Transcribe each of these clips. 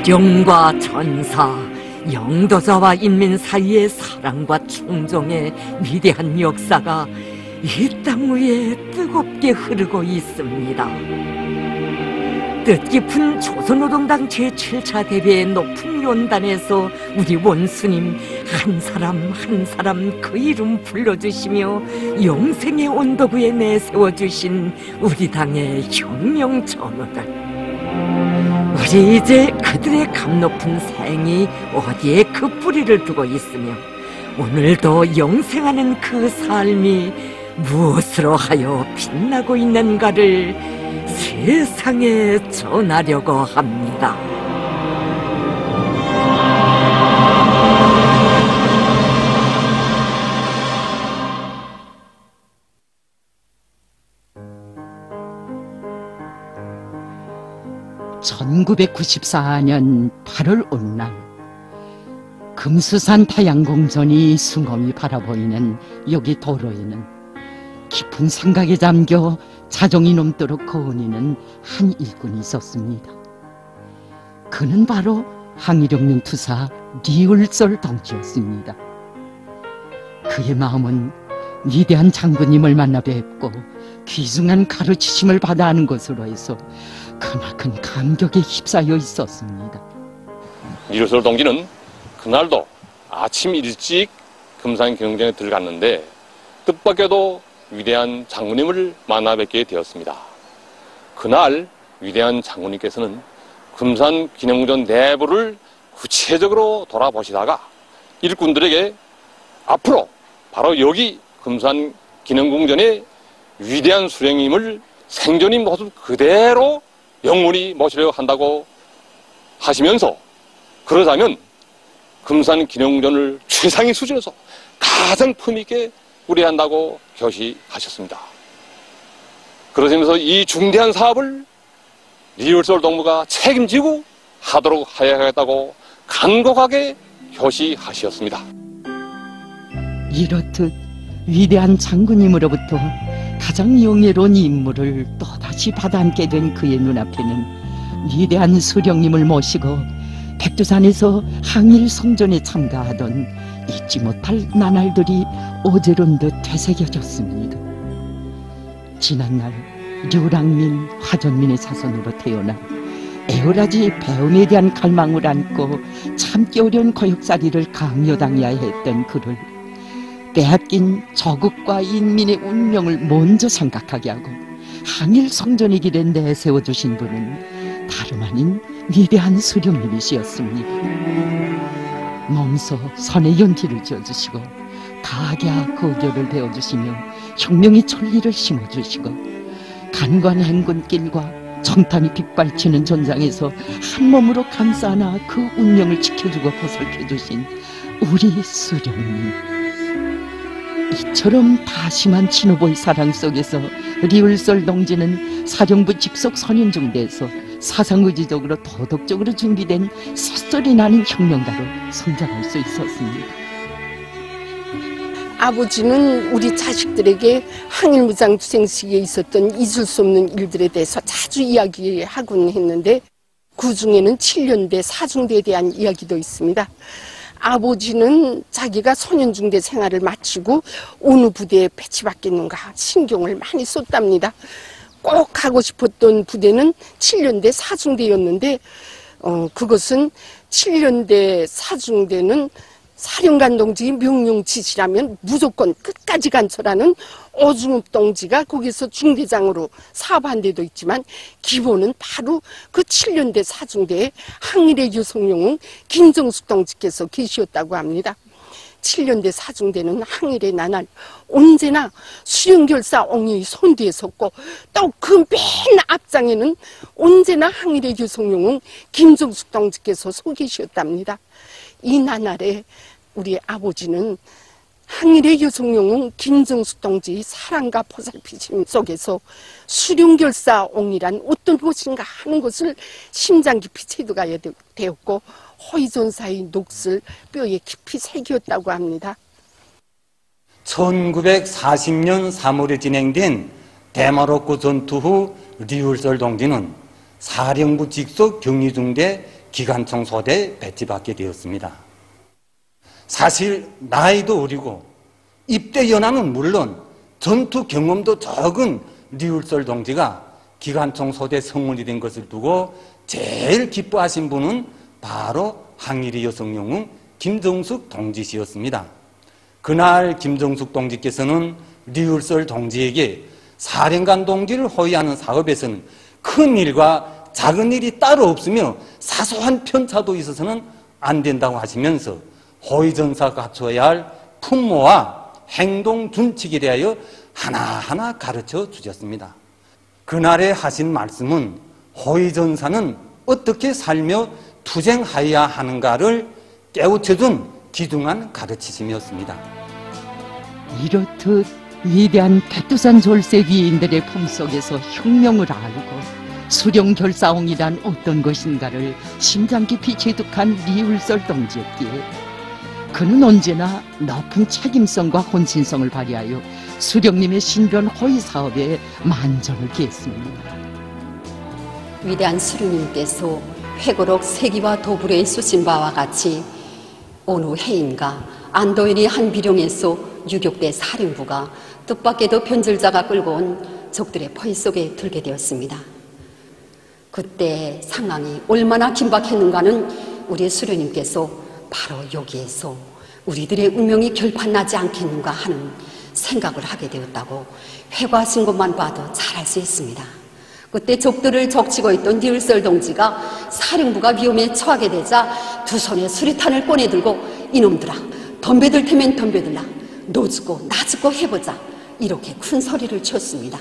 대령과 전사, 영도자와 인민 사이의 사랑과 충정의 위대한 역사가 이 땅 위에 뜨겁게 흐르고 있습니다. 뜻깊은 조선노동당 제7차 대회의 높은 연단에서 우리 원수님 한 사람 한 사람 그 이름 불러주시며 영생의 언덕 위에 내세워주신 우리 당의 혁명 전우들, 우리 이제 그들의 값높은 생이 어디에 그 뿌리를 두고 있으며 오늘도 영생하는 그 삶이 무엇으로 하여 빛나고 있는가를 세상에 전하려고 합니다. (1994년 8월) 어느 날 금수산 타양궁전이 숭엄히 바라보이는 여기 도로에는 깊은 생각에 잠겨 자정이 넘도록 거운이는 한 일꾼이 있었습니다. 그는 바로 항일혁명 투사 리울솔 동지였습니다. 그의 마음은 위대한 장군님을 만나 뵙고 귀중한 가르치심을 받아 하는 것으로 해서 크나큰 감격에 휩싸여 있었습니다. 리울솔 동지는 그날도 아침 일찍 금산경전에 들어갔는데 뜻밖에도 위대한 장군님을 만나 뵙게 되었습니다. 그날 위대한 장군님께서는 금산 기념궁전 내부를 구체적으로 돌아보시다가 일꾼들에게 앞으로 바로 여기 금산 기념궁전의 위대한 수령님을 생전인 모습 그대로 영원히 모시려고 한다고 하시면서, 그러자면 금산 기념궁전을 최상의 수준에서 가장 품있게 우려한다고 교시하셨습니다. 그러시면서 이 중대한 사업을 리울솔 동무가 책임지고 하도록 하야하겠다고 간곡하게 교시하셨습니다. 이렇듯 위대한 장군님으로부터 가장 영예로운 임무를 또다시 받아안게 된 그의 눈앞에는 위대한 수령님을 모시고 백두산에서 항일 성전에 참가하던 잊지 못할 나날들이 오저른 듯 되새겨졌습니다. 지난날 류랑민, 화전민의 자손으로 태어나 에어라지 배움에 대한 갈망을 안고 참기 어려운 거역살이를 강요당해야 했던 그를 빼앗긴 저국과 인민의 운명을 먼저 생각하게 하고 항일 성전의 길에 내세워주신 분은 다름 아닌 위대한 수령님이시였습니다. 몸소 선의 연기를 지어주시고 가야 거교를 배워주시며 혁명의 천리를 심어주시고 간관 행군길과 정탐이 빗발치는 전장에서 한 몸으로 감싸 안아 그 운명을 지켜주고 보살펴주신 우리 수령님, 이처럼 다심한 친오보의 사랑 속에서 리울솔 동지는 사령부 직속 선임중대에서 사상의지적으로 도덕적으로 준비된 새소리 나는 혁명가로 성장할 수 있었습니다. 아버지는 우리 자식들에게 항일무장투쟁 시기에 있었던 잊을 수 없는 일들에 대해서 자주 이야기하곤 했는데, 그 중에는 7년대 사중대에 대한 이야기도 있습니다. 아버지는 자기가 소년중대 생활을 마치고 어느 부대에 배치받겠는가 신경을 많이 썼답니다. 꼭 가고 싶었던 부대는 7년대 사중대였는데 그것은 7년대 사중대는 사령관 동지의 명령 지시라면 무조건 끝까지 간처라는 오중읍 동지가 거기서 중대장으로 사업한 데도 있지만 기본은 바로 그 7년대 사중대에 항일의 유성룡은 김정숙 동지께서 계시었다고 합니다. 7년대 사중대는 항일의 나날 언제나 수령결사 옹의 손뒤에 섰고 또 그 맨 앞장에는 언제나 항일의 유성룡은 김정숙 동지께서 서 계셨답니다. 이 나날에 우리 아버지는 항일의 유성룡은 김정숙 동지의 사랑과 보살피심 속에서 수령결사 옹이란 어떤 것인가 하는 것을 심장 깊이 체득하게 되었고 호의존사의 녹슬 뼈에 깊이 새겼다고 합니다. 1940년 3월에 진행된 대마로크 전투 후 리울솔 동지는 사령부 직속 경위중대 기관총 소대에 배치받게 되었습니다. 사실 나이도 어리고 입대 연하는 물론 전투 경험도 적은 류울설 동지가 기관총 소대 성원이 된 것을 두고 제일 기뻐하신 분은 바로 항일의 여성영웅 김정숙 동지씨였습니다. 그날 김정숙 동지께서는 류울설 동지에게 사령관 동지를 호위하는 사업에서는 큰 일과 작은 일이 따로 없으며 사소한 편차도 있어서는 안 된다고 하시면서 호위전사가 갖춰야 할 품모와 행동 준칙에 대하여 하나하나 가르쳐 주셨습니다. 그날에 하신 말씀은 호위전사는 어떻게 살며 투쟁하여야 하는가를 깨우쳐준 귀중한 가르치심이었습니다. 이렇듯 위대한 백두산 졸세 위인들의 품속에서 혁명을 알고 수령 결사홍이란 어떤 것인가를 심장 깊이 체득한 류울설 동지였기에 그는 언제나 높은 책임성과 혼신성을 발휘하여 수령님의 신변 호위 사업에 만전을 기했습니다. 위대한 수령님께서 회고록 세기와 도불에 쓰신 바와 같이 어느 해인가 안도인의 한 비룡에서 유격대 사령부가 뜻밖에도 변절자가 끌고 온 적들의 포위 속에 들게 되었습니다. 그때 상황이 얼마나 긴박했는가는 우리 수령님께서 바로 여기에서 우리들의 운명이 결판나지 않겠는가 하는 생각을 하게 되었다고 회고하신 것만 봐도 잘 알 수 있습니다. 그때 적들을 적치고 있던 류울설 동지가 사령부가 위험에 처하게 되자 두 손에 수리탄을 꺼내들고 이놈들아 덤벼들 테면 덤벼들라 너 죽고 나 죽고 해보자 이렇게 큰 소리를 쳤습니다.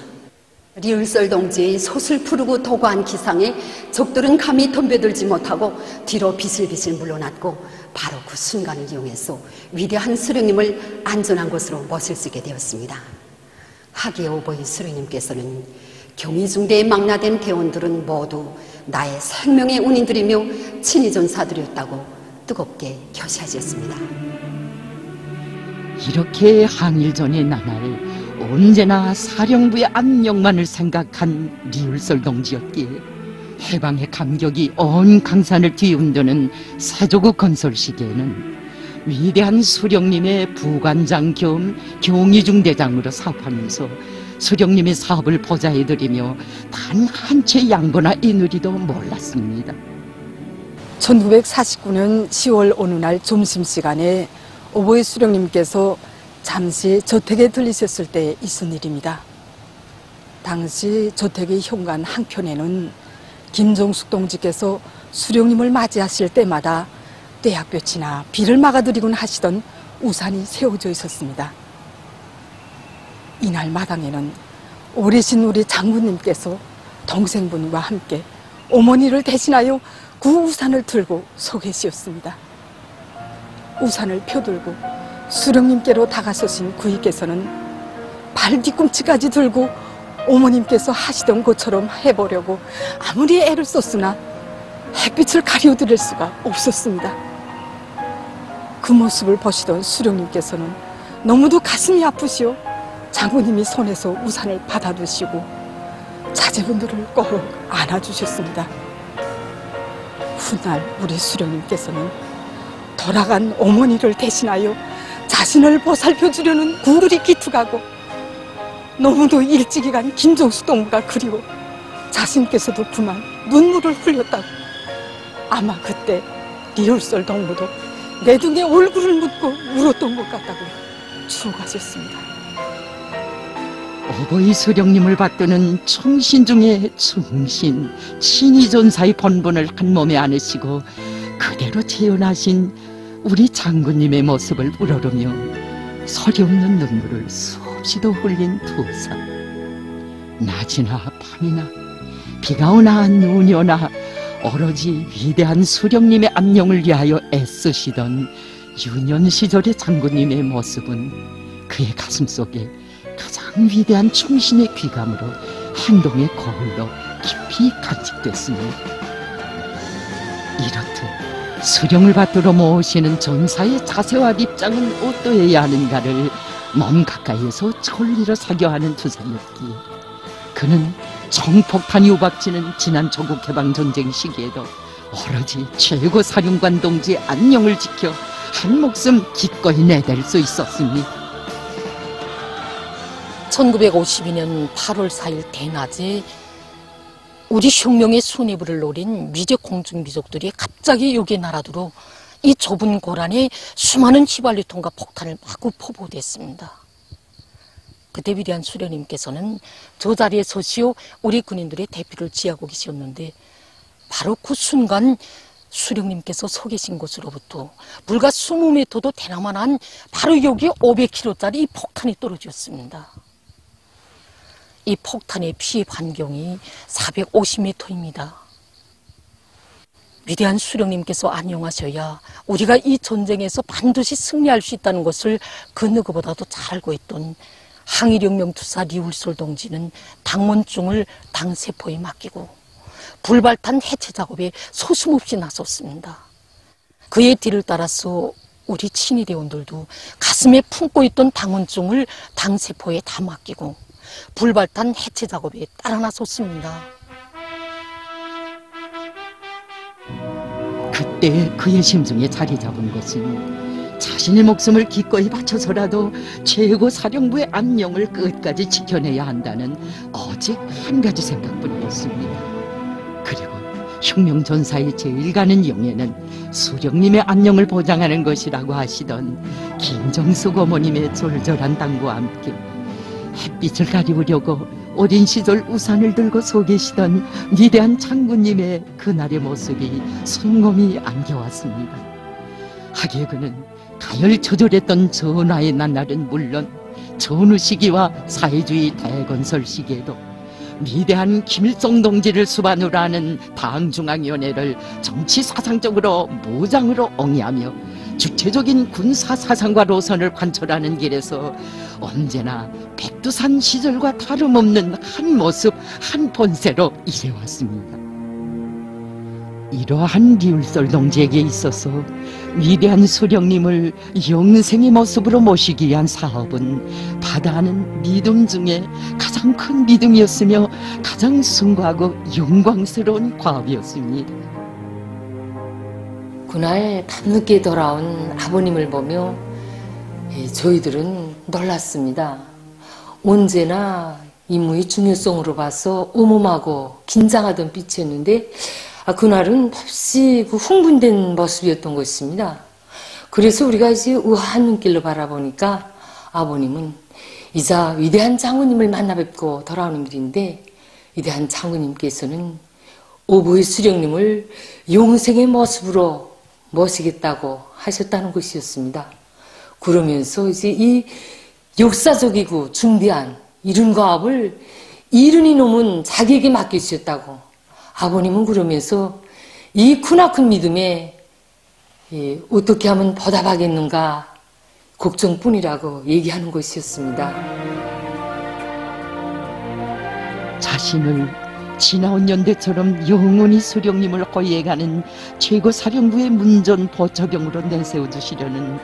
류울설 동지의 솥을 푸르고 도구한 기상에 적들은 감히 덤벼들지 못하고 뒤로 비슬비슬 물러났고 바로 그 순간을 이용해서 위대한 수령님을 안전한 곳으로 모실 수 있게 되었습니다. 하기야 오보이 수령님께서는 경의중대에 망라된 대원들은 모두 나의 생명의 운인들이며 친위전사들이었다고 뜨겁게 교시하셨습니다. 이렇게 항일전의 나날 언제나 사령부의 안녕만을 생각한 류울설 동지였기에 해방의 감격이 온 강산을 뒤흔드는 세조국 건설 시기에는 위대한 수령님의 부관장 겸 경의중대장으로 사업하면서 수령님의 사업을 보좌해드리며 단 한 채 양보나 인의리도 몰랐습니다. 1949년 10월 어느 날 점심시간에 오보이 수령님께서 잠시 저택에 들리셨을 때 있은 일입니다. 당시 저택의 현관 한켠에는 김정숙 동지께서 수령님을 맞이하실 때마다 떼약볕이나 비를 막아드리곤 하시던 우산이 세워져 있었습니다. 이날 마당에는 어리신 우리 장군님께서 동생분과 함께 어머니를 대신하여 그 우산을 들고 서 계시었습니다. 우산을 펴들고 수령님께로 다가서신 그이께서는 발 뒤꿈치까지 들고 어머님께서 하시던 것처럼 해보려고 아무리 애를 썼으나 햇빛을 가려드릴 수가 없었습니다. 그 모습을 보시던 수령님께서는 너무도 가슴이 아프시오 장군님이 손에서 우산을 받아두시고 자제분들을 꼭 안아주셨습니다. 훗날 우리 수령님께서는 돌아간 어머니를 대신하여 자신을 보살펴주려는 구글이 기특하고 너무도 일찍이 간 김정숙 동무가 그리워 자신께서도 그만 눈물을 흘렸다고 아마 그때 류울설 동무도 내 등에 얼굴을 묻고 울었던 것 같다고 추억하셨습니다. 오보이 수령님을 받드는 충신 중에 충신, 친위전사의 본분을 한 몸에 안으시고 그대로 재현하신 우리 장군님의 모습을 우러르며 서리 없는 눈물을 수없이도 흘린 두 사람. 낮이나 밤이나 비가 오나 눈이 오나 오로지 위대한 수령님의 안녕을 위하여 애쓰시던 유년 시절의 장군님의 모습은 그의 가슴속에 가장 위대한 충신의 귀감으로 행동의 거울로 깊이 간직됐습니다. 이렇듯 수령을 받들어 모시는 전사의 자세와 입장은 어떠해야 하는가를 몸 가까이에서 천리로 사교하는 투사였기에 그는 총폭탄이 우박치는 지난 조국해방전쟁 시기에도 오로지 최고 사령관 동지의 안녕을 지켜 한 목숨 기꺼이 내댈 수 있었습니다. 1952년 8월 4일 대낮에 우리 혁명의 수뇌부를 노린 미제 공중민족들이 갑자기 여기에 날아들어 이 좁은 고란에 수많은 휘발유통과 폭탄을 마구 포보됐습니다. 그때 위대한 수령님께서는 저 자리에 서시오 우리 군인들의 대피를 지하고 계셨는데 바로 그 순간 수령님께서 서 계신 곳으로부터 불과 20m도 되나마한 바로 여기 500kg짜리 이 폭탄이 떨어졌습니다. 이 폭탄의 피해 반경이 450m입니다. 위대한 수령님께서 안녕하셔야 우리가 이 전쟁에서 반드시 승리할 수 있다는 것을 그 누구보다도 잘 알고 있던 항일혁명투사 리울솔 동지는 당원증을 당세포에 맡기고 불발탄 해체 작업에 소슴없이 나섰습니다. 그의 뒤를 따라서 우리 친위대원들도 가슴에 품고 있던 당원증을 당세포에 다 맡기고 불발탄 해체 작업에 따라 나섰습니다. 그때 그의 심중에 자리 잡은 것은 자신의 목숨을 기꺼이 바쳐서라도 최고 사령부의 안녕을 끝까지 지켜내야 한다는 오직 한 가지 생각뿐이었습니다. 그리고 혁명 전사의 제일 가는 영예는 수령님의 안녕을 보장하는 것이라고 하시던 김정숙 어머님의 절절한 당부와 함께 햇빛을 가리우려고 어린 시절 우산을 들고 서 계시던 위대한 장군님의 그날의 모습이 손곰이 안겨왔습니다. 하기에 그는 가열처절했던 전하의 나날은 물론 전후 시기와 사회주의 대건설 시기에도 위대한 김일성 동지를 수반으로 하는 당중앙위원회를 정치 사상적으로 무장으로 옹이하며 주체적인 군사 사상과 노선을 관철하는 길에서 언제나 백두산 시절과 다름없는 한 모습, 한 본세로 일해왔습니다. 이러한 리울솔 동지에게 있어서 위대한 수령님을 영생의 모습으로 모시기 위한 사업은 바다하는 믿음 중에 가장 큰 믿음이었으며 가장 숭고하고 영광스러운 과업이었습니다. 그날 밤늦게 돌아온 아버님을 보며 저희들은 놀랐습니다. 언제나 임무의 중요성으로 봐서 엄엄하고 긴장하던 빛이었는데 그날은 몹시 흥분된 모습이었던 것입니다. 그래서 우리가 이제 우아한 눈길로 바라보니까 아버님은 이자 위대한 장군님을 만나 뵙고 돌아오는 길인데 위대한 장군님께서는 오보의 수령님을 영생의 모습으로 모시겠다고 하셨다는 것이었습니다. 그러면서 이제 이 역사적이고 중대한 이른 과업을 이른이 놈은 자기에게 맡겨주셨다고 아버님은 그러면서 이 크나큰 믿음에 어떻게 하면 보답하겠는가 걱정뿐이라고 얘기하는 것이었습니다. 자신을 지나온 연대처럼 영원히 수령님을 호위해가는 최고 사령부의 문전 보초병으로 내세워주시려는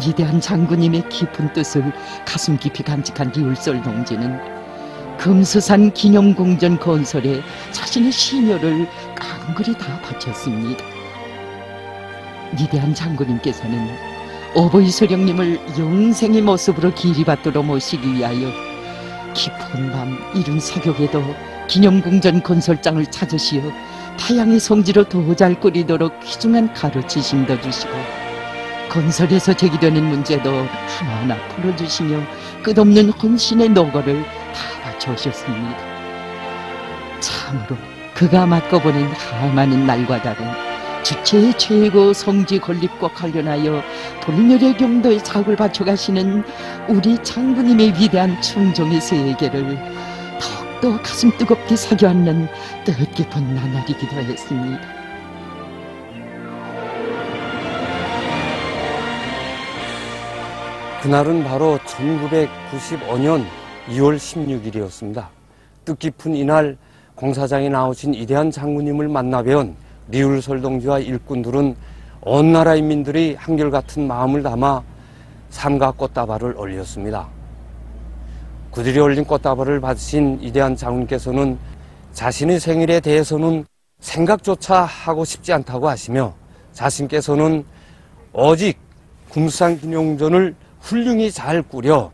위대한 장군님의 깊은 뜻을 가슴 깊이 간직한 리울솔 동지는 금수산 기념궁전 건설에 자신의 심혈을 깡그리 다 바쳤습니다. 위대한 장군님께서는 오보이 수령님을 영생의 모습으로 길이받도록 모시기 위하여 깊은 밤 이른 새벽에도 기념궁전 건설장을 찾으시어 타양의 성지로 더 잘 끓이도록 귀중한 가르치심도 주시고 건설에서 제기되는 문제도 하나하나 풀어주시며 끝없는 헌신의 노고를 다 바쳐오셨습니다. 참으로 그가 맡겨보낸 하많은 날과 다른 주체의 최고 성지 건립과 관련하여 불멸의 경도의 작을 바쳐가시는 우리 장군님의 위대한 충정의 세계를 더욱더 가슴 뜨겁게 새겨앉는 뜻깊은 나날이기도 했습니다. 그날은 바로 1995년 2월 16일이었습니다. 뜻깊은 이날 공사장에 나오신 위대한 장군님을 만나 뵈온 리울솔 동지와 일꾼들은 온 나라 인민들이 한결같은 마음을 담아 삼가 꽃다발을 올렸습니다. 그들이 올린 꽃다발을 받으신 위대한 장군께서는 자신의 생일에 대해서는 생각조차 하고 싶지 않다고 하시며 자신께서는 오직 금산기념전을 훌륭히 잘 꾸려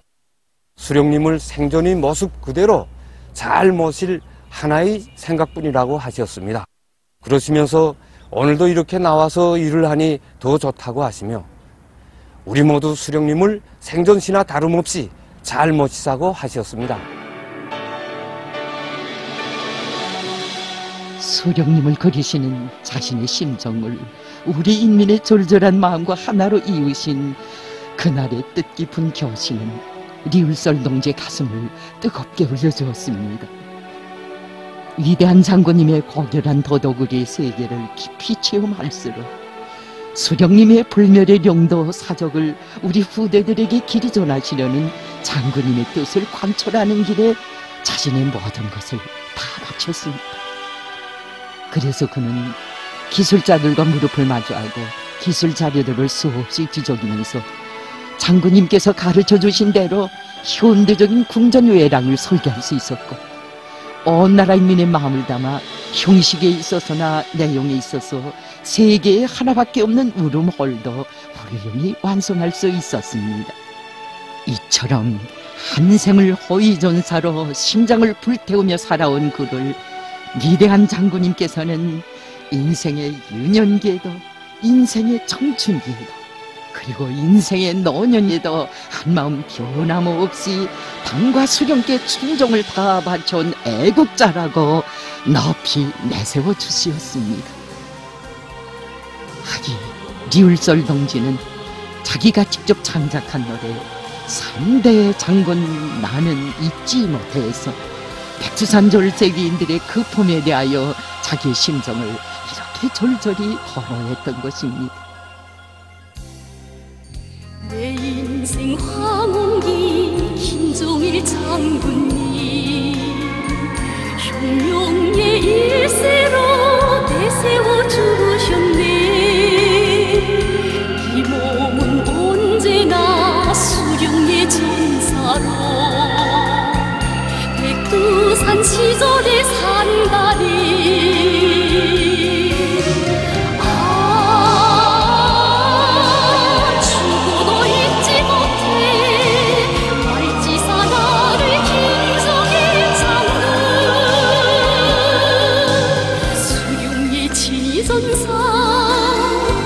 수령님을 생전의 모습 그대로 잘 모실 하나의 생각뿐이라고 하셨습니다. 그러시면서 오늘도 이렇게 나와서 일을 하니 더 좋다고 하시며 우리 모두 수령님을 생전시나 다름없이 잘 모시자고 하셨습니다. 수령님을 그리시는 자신의 심정을 우리 인민의 절절한 마음과 하나로 이으신 그날의 뜻깊은 교시는 리울설 동지의 가슴을 뜨겁게 울려주었습니다. 위대한 장군님의 고결한 도덕의 세계를 깊이 체험할수록 수령님의 불멸의 용도 사적을 우리 후대들에게 길이 전하시려는 장군님의 뜻을 관철하는 길에 자신의 모든 것을 다 바쳤습니다. 그래서 그는 기술자들과 무릎을 마주하고 기술 자료들을 수없이 뒤적이면서 장군님께서 가르쳐 주신 대로 현대적인 궁전 외랑을 설계할 수 있었고 온 나라 인민의 마음을 담아 형식에 있어서나 내용에 있어서 세계에 하나밖에 없는 울음홀도 훌륭히 완성할 수 있었습니다. 이처럼 한 생을 호위전사로 심장을 불태우며 살아온 그를 위대한 장군님께서는 인생의 유년기에도 인생의 청춘기에도 그리고 인생의 노년에도 한마음 변함없이 당과 수령께 충정을 다 바쳐온 애국자라고 높이 내세워 주시었습니다. 하기 리울설 동지는 자기가 직접 창작한 노래 3대 장군 나는 잊지 못해서 백두산 절세기인들의 그 품에 대하여 자기의 심정을 이렇게 절절히 호로했던 것입니다. 내 인생 황혼기 김종일 장군님 흉룡의 일세로 내세워 주셨네. 이 몸은 언제나 수령의 전사로 백두산 시절에 산다니 죽어도 잊지 못해 말지사 나를 김정일 장군 수령의 지전사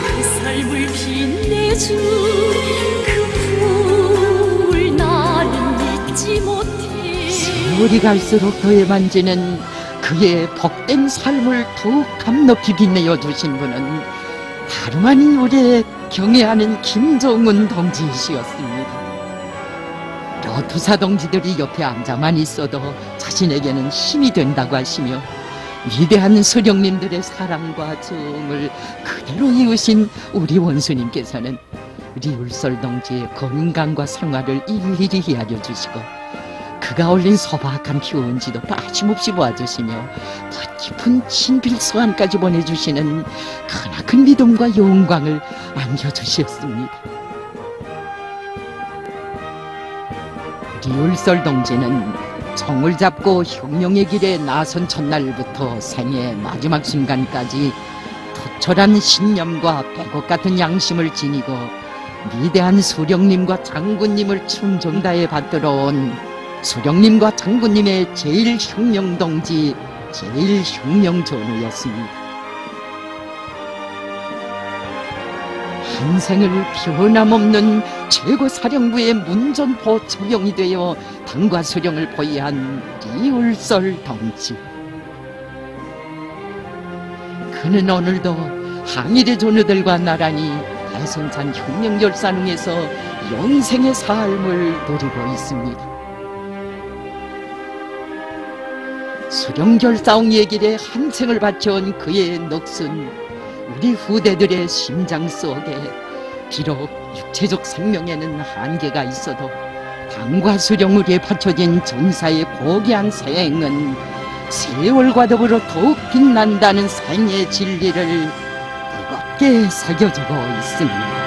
그 삶을 빛내준 그 불 나는 잊지 못해. 세월이 갈수록 더해만지는 그의 복된 삶을 더욱 감높이 빛내어 주신 분은 다름 아닌 우리의 경애하는 김정은 동지이시였습니다. 로투사 동지들이 옆에 앉아만 있어도 자신에게는 힘이 된다고 하시며 위대한 수령님들의 사랑과 정을 그대로 이으신 우리 원수님께서는 리울설 동지의 건강과 생활을 일일이 헤아려 주시고 그가 올린 소박한 휴원지도 빠짐없이 보아주시며 뜻깊은 친필서안까지 보내주시는 크나큰 믿음과 영광을 안겨주셨습니다. 리울설 동지는 정을 잡고 혁명의 길에 나선 첫날부터 생의 마지막 순간까지 투철한 신념과 백옥 같은 양심을 지니고 위대한 수령님과 장군님을 충정 다해 받들어온 수령님과 장군님의 제일 혁명동지, 제일 혁명전우였습니다. 한 생을 변함없는 최고사령부의 문전포 처병이 되어 당과 수령을 보위한 리울설 동지. 그는 오늘도 항일의 전우들과 나란히 대성산 혁명열산흥에서 영생의 삶을 누리고 있습니다. 수령결사옹의 길에 한 생을 바쳐온 그의 넋은 우리 후대들의 심장 속에 비록 육체적 생명에는 한계가 있어도 당과 수령을 위해 바쳐진 전사의 고귀한 생은 세월과 더불어 더욱 빛난다는 생의 진리를 뜨겁게 새겨주고 있습니다.